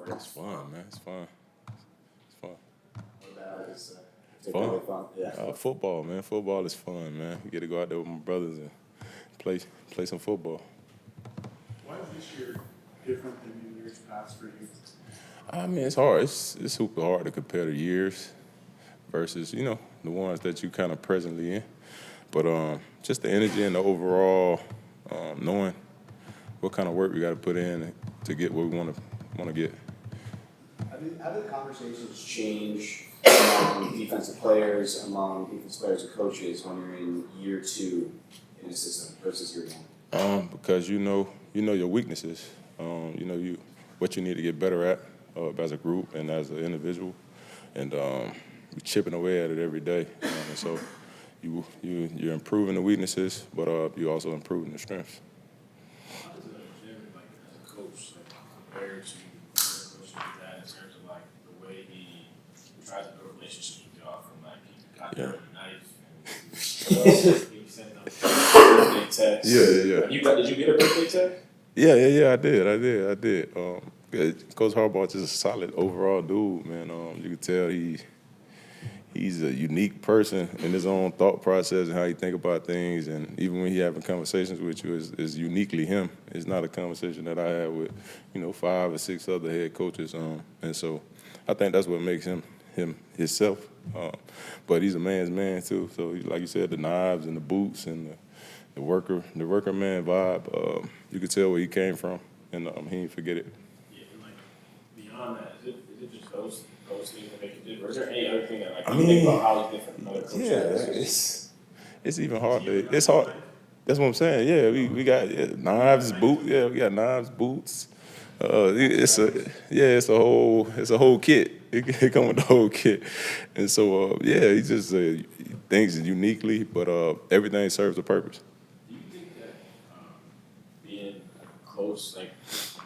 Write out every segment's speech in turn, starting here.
It's fun, man. It's fun. It's fun. It's fun. Yeah. Football, man. Football is fun, man. You get to go out there with my brothers and play some football. Why is this year different than in years past for you? I mean, it's hard. It's super hard to compare the years versus, the ones that you kind of presently in. But just the energy and the overall knowing what kind of work we got to put in to get what we want to get. How do the conversations change among defensive players and coaches when you're in year 2 in a system versus year 1? Because you know your weaknesses. What you need to get better at as a group and as an individual, and you're chipping away at it every day. And so you're improving the weaknesses, but you're also improving the strengths. How does it Jim, as a coach, compared to coaching your dad in terms of the way he tries to build relationships with y'all, from he got there with a knife and he sent them birthday texts. Yeah. Did you get a birthday text? Yeah, I did. Coach Harbaugh is just a solid overall dude, man. You can tell he's a unique person in his own thought process and how he think about things, and even when he having conversations with you, is uniquely him. It's not a conversation that I have with 5 or 6 other head coaches, and so I think that's what makes him himself. But he's a man's man too. So like you said, the knives and the boots and the worker man vibe. You could tell where he came from, and he didn't forget it. Yeah, and beyond that, is it just those things that make it different? Or is there any other thing that I you mean, think about how he's different from other it's coaches? even hard. It's hard. That's what I'm saying. Yeah, we got knives, boots. Yeah, we got knives, boots. It's a whole kit. It come with the whole kit, and so he just thinks uniquely, but everything serves a purpose. Do you think that being close,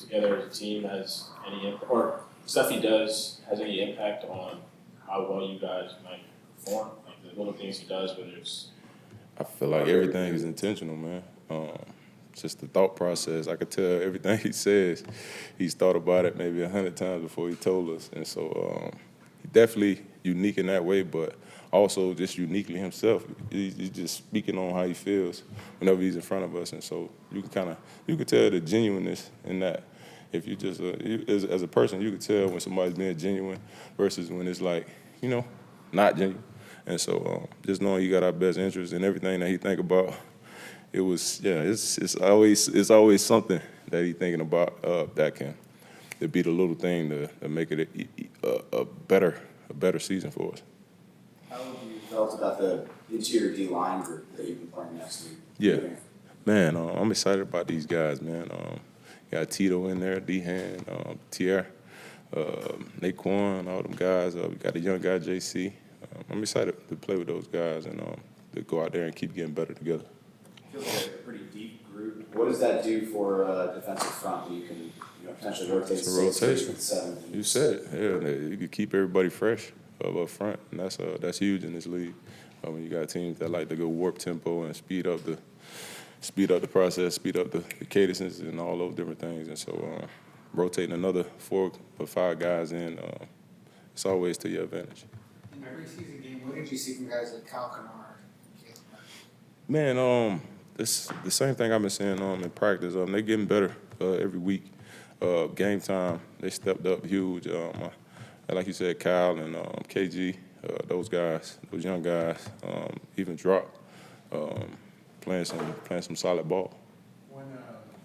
together as a team, has any impact, or stuff he does has any impact on how well you guys might perform? The little things he does, whether it's. I feel like everything is intentional, man. Just the thought process. I could tell everything he says, he's thought about it maybe 100 times before he told us. And so he's definitely unique in that way, but also just uniquely himself. He's just speaking on how he feels whenever he's in front of us. And so you can tell the genuineness in that. If you just, as a person, you can tell when somebody's being genuine versus when it's not genuine. And so just knowing he got our best interest in everything that he think about, it's always something that he thinking about that can be the little thing to make it a better season for us. How have you felt about the interior D-line group that you've been playing next week? Yeah, man, I'm excited about these guys, man. Got Otito in there, D-Hand, Tier, Naquan, all them guys. We got a young guy, JC. I'm excited to play with those guys and to go out there and keep getting better together. Feels like a pretty deep group. What does that do for a defensive front when you can potentially rotate? It's a rotation. 7? You said it. Yeah, you can keep everybody fresh up front, and that's huge in this league. When you got teams that like to go warp tempo and speed up the process, speed up the cadences and all those different things. And so rotating another 4 or 5 guys in, it's always to your advantage. In every season game, what did you see from guys like Kyle Kennard? Man, it's the same thing I've been saying in practice. They're getting better every week. Game time, they stepped up huge. Like you said, Kyle and KG, those young guys, even dropped, playing some solid ball.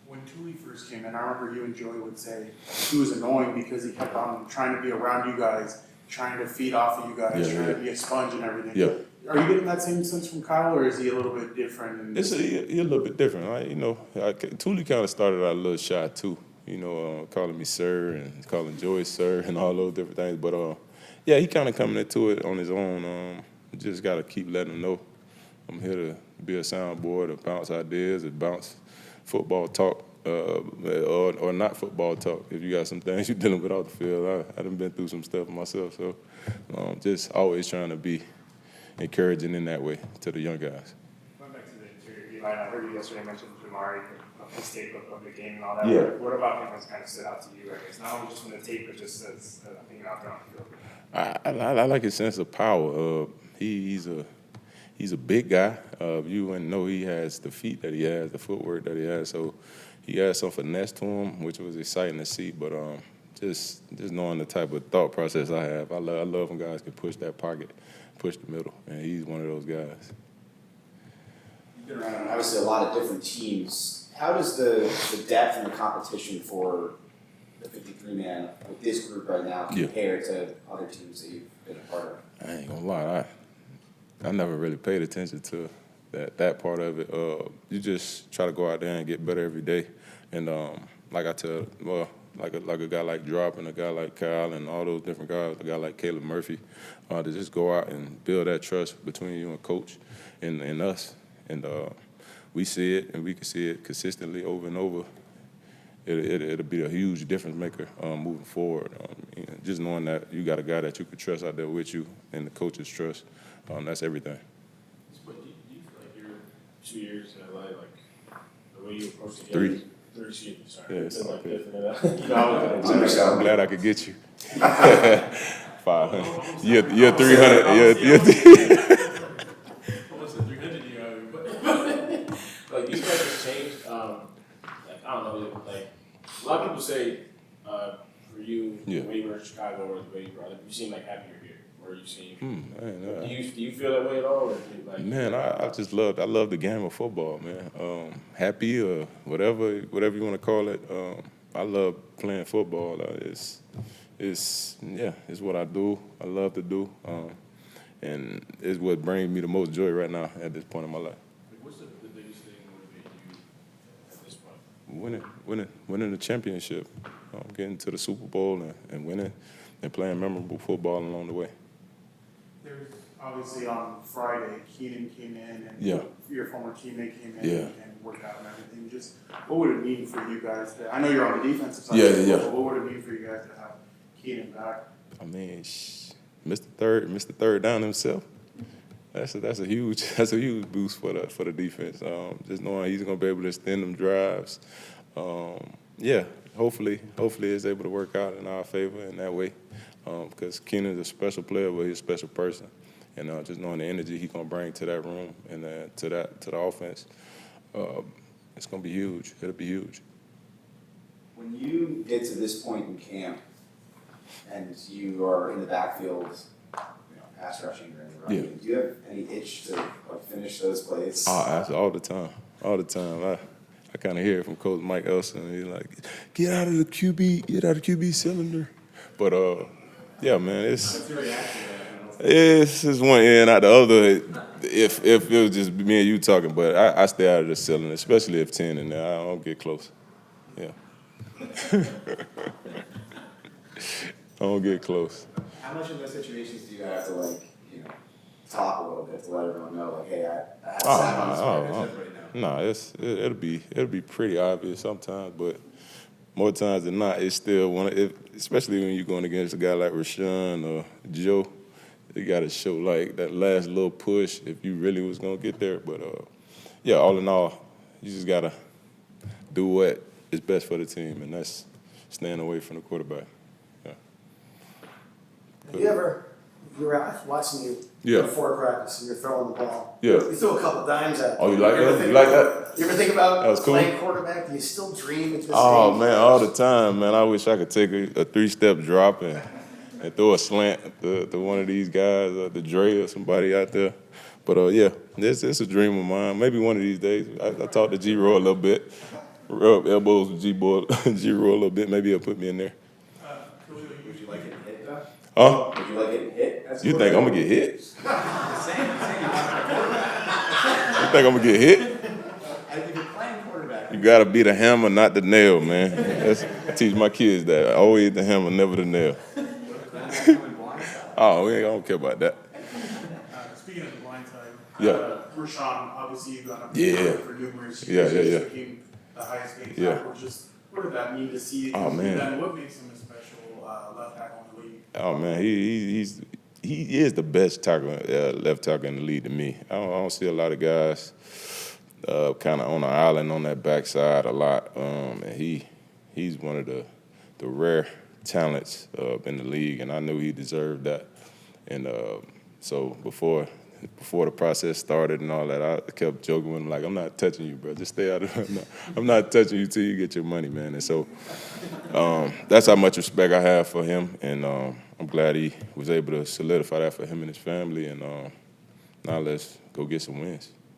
When Tuli first came in, I remember you and Joey would say he was annoying because he kept on trying to be around you guys, trying to feed off of you guys, trying to be a sponge and everything. Yeah. Are you getting that same sense from Kyle, or is he a little bit different? He's a little bit different, right? Tuli kind of started out a little shy too, calling me sir and calling Joey sir and all those different things. But he kind of coming into it on his own. Just got to keep letting him know I'm here to be a soundboard, to bounce ideas, to bounce football talk, or not football talk. If you got some things you're dealing with off the field, I done been through some stuff myself. So just always trying to be encouraging in that way to the young guys. Going back to the interior line, I heard you yesterday mention Jamari a his tape of the game and all that. Yeah. What about him has kind of stood out to you? I guess not only just from the tape, but just as being out there on the field. I like his sense of power. He's a big guy. You wouldn't know he has the feet that he has, the footwork that he has. So he has some finesse to him, which was exciting to see. But just knowing the type of thought process I have, I love when guys can push that pocket, push the middle, and he's one of those guys. You've been around obviously a lot of different teams. How does the depth and the competition for the 53-man with this group right now compare to other teams that you've been a part of? I ain't gonna lie, I never really paid attention to that part of it. You just try to go out there and get better every day. And like I tell, like a guy like Drop and a guy like Kyle and all those different guys, a guy like Caleb Murphy, to just go out and build that trust between you and coach and us. And we see it, and we can see it consistently over and over. It'll be a huge difference maker moving forward. Just knowing that you got a guy that you can trust out there with you and the coach's trust, that's everything. But do you feel like your 2 years in LA, like the way you approach the game? 3. 3, excuse me, sorry. Yeah, it's Been all like good. this, you know, I'm glad I could get you. 500. You're 300. You're almost a 300 year, but like these guys have changed. Like I don't know, like a lot of people say for you, Yeah. the way you were in Chicago or the way you brought it, you seem like happier here. Or you seem. I ain't know. Do you feel that way at all? Or do you, like, Man, I love the game of football, man. Happy or whatever you want to call it. I love playing football. It's what I do. I love to do, and it's what brings me the most joy right now at this point in my life. Like, what's the biggest thing motivating you at this point? Winning the championship, getting to the Super Bowl and winning, and playing memorable football along the way. There's obviously on Friday, Keenan came in and your former teammate came in and worked out and everything. Just what would it mean for you guys I know you're on the defensive side, but what would it mean for you guys to have Keenan back? I mean, Mr. Third Down himself. That's a huge boost for the defense. Just knowing he's gonna be able to extend them drives. Hopefully it's able to work out in our favor in that way. Because Keenan's a special player, but he's a special person, and just knowing the energy he's gonna bring to that room and to the offense, it's gonna be huge. It'll be huge. When you get to this point in camp and you are in the backfield, pass rushing or in the running, do you have any itch to finish those plays? All the time. I kind of hear it from Coach Mike Elson. He's like, get out of the QB cylinder. But yeah, man, it's one end out the other. If it was just me and you talking, but I stay out of the cylinder, especially if 10 in there. I don't get close. Yeah. I don't get close. How much in those situations do you have to talk a little bit to let everyone know, hey, I have sound right now? No, it'll be pretty obvious sometimes, but more times than not, it's still especially when you're going against a guy like Rashawn or Joe. You got to show that last little push if you really was gonna get there. But all in all, you just gotta do what is best for the team, and that's staying away from the quarterback. You're out watching you before practice and you're throwing the ball. Yeah. You throw a couple dimes at it. Oh, you like that? You like that? You ever think about That was cool. playing quarterback? Do you still dream at this Oh age? man, all the time, man. I wish I could take a 3-step drop and throw a slant to one of these guys, the Dre or somebody out there. But it's a dream of mine. Maybe one of these days. I talked to G-Roy a little bit, rub elbows with G-Roy a little bit. Maybe he'll put me in there. Would you like it hit, though? Huh? Would you like it hit? You think I'm gonna get hit? You think I'm gonna get hit? If you're playing quarterback. You gotta be the hammer, not the nail, man. I teach my kids that. Always the hammer, never the nail. Oh, I don't care about that. Speaking of the blind side, Yeah. Rashawn, obviously you've gone up for numerous Yeah, years. yeah, yeah. Became the highest paid Yeah. tackle. Just what did that mean to see? Oh, man. And what makes him a special left tackle in the league? Oh man, he is the best tackle, left tackle in the league to me. I don't see a lot of guys kind of on an island on that backside a lot, and he's one of the rare talents in the league, and I knew he deserved that. And so before the process started and all that, I kept joking with him like, "I'm not touching you, bro. Just stay out of it. I'm not touching you till you get your money, man." And so that's how much respect I have for him, and I'm glad he was able to solidify that for him and his family. And now let's go get some wins.